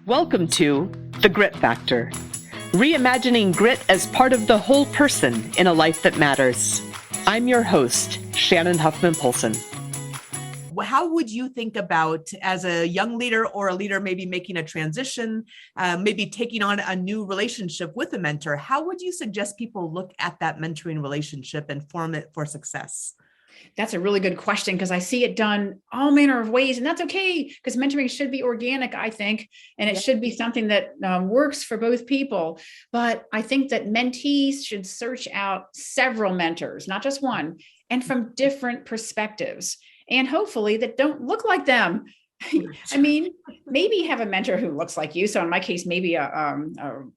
Welcome to The Grit Factor, reimagining grit as part of the whole person in a life that matters. I'm your host, Shannon Huffman Polson. How would you think about, as a young leader or a leader maybe making a transition, maybe taking on a new relationship with a mentor, how would you suggest people look at that mentoring relationship and form it for success? That's a really good question, because I see it done all manner of ways, and that's okay, because mentoring should be organic, I think, and it should be something that works for both people. But I think that mentees should search out several mentors, not just one, and from different perspectives, and hopefully that don't look like them. I mean, maybe have a mentor who looks like you. So in my case, maybe a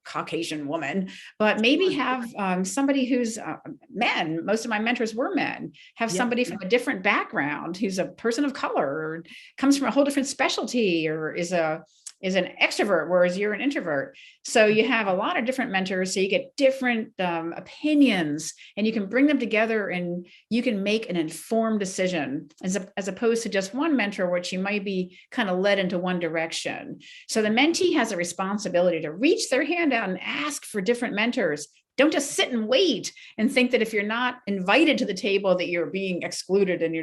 Caucasian woman, but maybe have somebody who's men. Most of my mentors were men. Have somebody from a different background who's a person of color, or comes from a whole different specialty, or is an extrovert, whereas you're an introvert. So you have a lot of different mentors, so you get different opinions, and you can bring them together and you can make an informed decision as opposed to just one mentor, which you might be kind of led into one direction. So the mentee has a responsibility to reach their hand out and ask for different mentors. Don't just sit and wait and think that if you're not invited to the table that you're being excluded and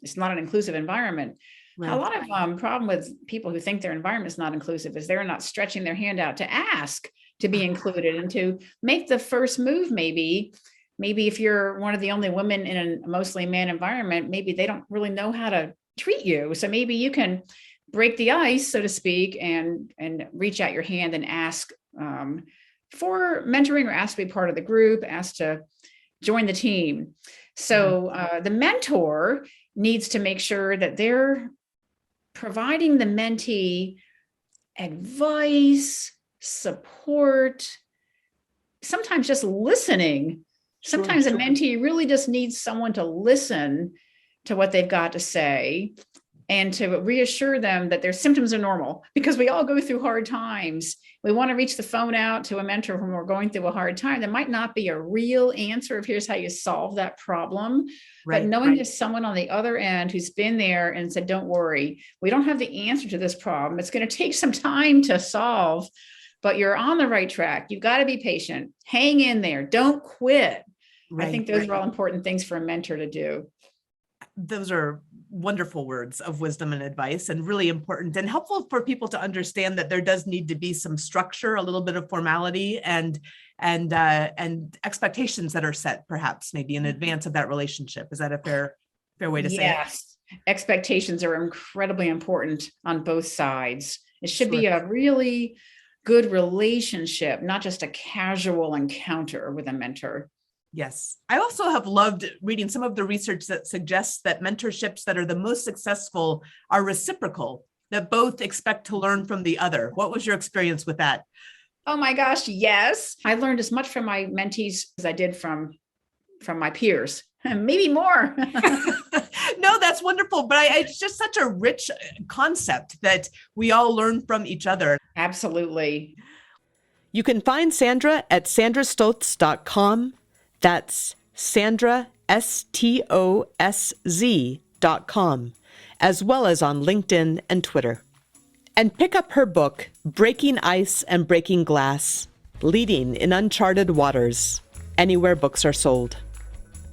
it's not an inclusive environment. Right. A lot of problem with people who think their environment is not inclusive is they're not stretching their hand out to ask to be included and to make the first move. Maybe if you're one of the only women in a mostly man environment, maybe they don't really know how to treat you. So maybe you can break the ice, so to speak, and reach out your hand and ask for mentoring, or ask to be part of the group, ask to join the team. So the mentor needs to make sure that they're providing the mentee advice, support, sometimes just listening. Sometimes a mentee really just needs someone to listen to what they've got to say and to reassure them that their symptoms are normal, because we all go through hard times. We want to reach the phone out to a mentor when we're going through a hard time. There might not be a real answer of here's how you solve that problem. Right, but knowing there's someone on the other end who's been there and said, don't worry, we don't have the answer to this problem. It's going to take some time to solve, but you're on the right track. You've got to be patient. Hang in there. Don't quit. Right, I think those are all important things for a mentor to do. Those are wonderful words of wisdom and advice, and really important and helpful for people to understand that there does need to be some structure, a little bit of formality, and expectations that are set, perhaps maybe in advance of that relationship. Is that a fair way to say it? Yes, expectations are incredibly important on both sides. It should be a really good relationship, not just a casual encounter with a mentor. Yes. I also have loved reading some of the research that suggests that mentorships that are the most successful are reciprocal, that both expect to learn from the other. What was your experience with that? Oh my gosh, yes. I learned as much from my mentees as I did from my peers, maybe more. No, that's wonderful. But it's just such a rich concept that we all learn from each other. Absolutely. You can find Sandra at sandrastosz.com. That's Sandra, STOSZ.com, as well as on LinkedIn and Twitter. And pick up her book, Breaking Ice and Breaking Glass, Leading in Uncharted Waters, anywhere books are sold.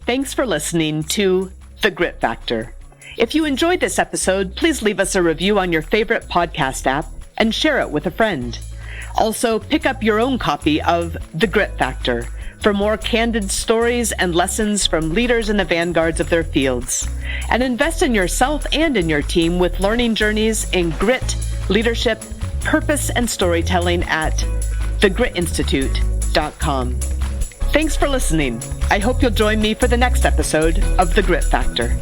Thanks for listening to The Grit Factor. If you enjoyed this episode, please leave us a review on your favorite podcast app and share it with a friend. Also, pick up your own copy of The Grit Factor for more candid stories and lessons from leaders in the vanguards of their fields. And invest in yourself and in your team with learning journeys in grit, leadership, purpose, and storytelling at thegritinstitute.com. Thanks for listening. I hope you'll join me for the next episode of The Grit Factor.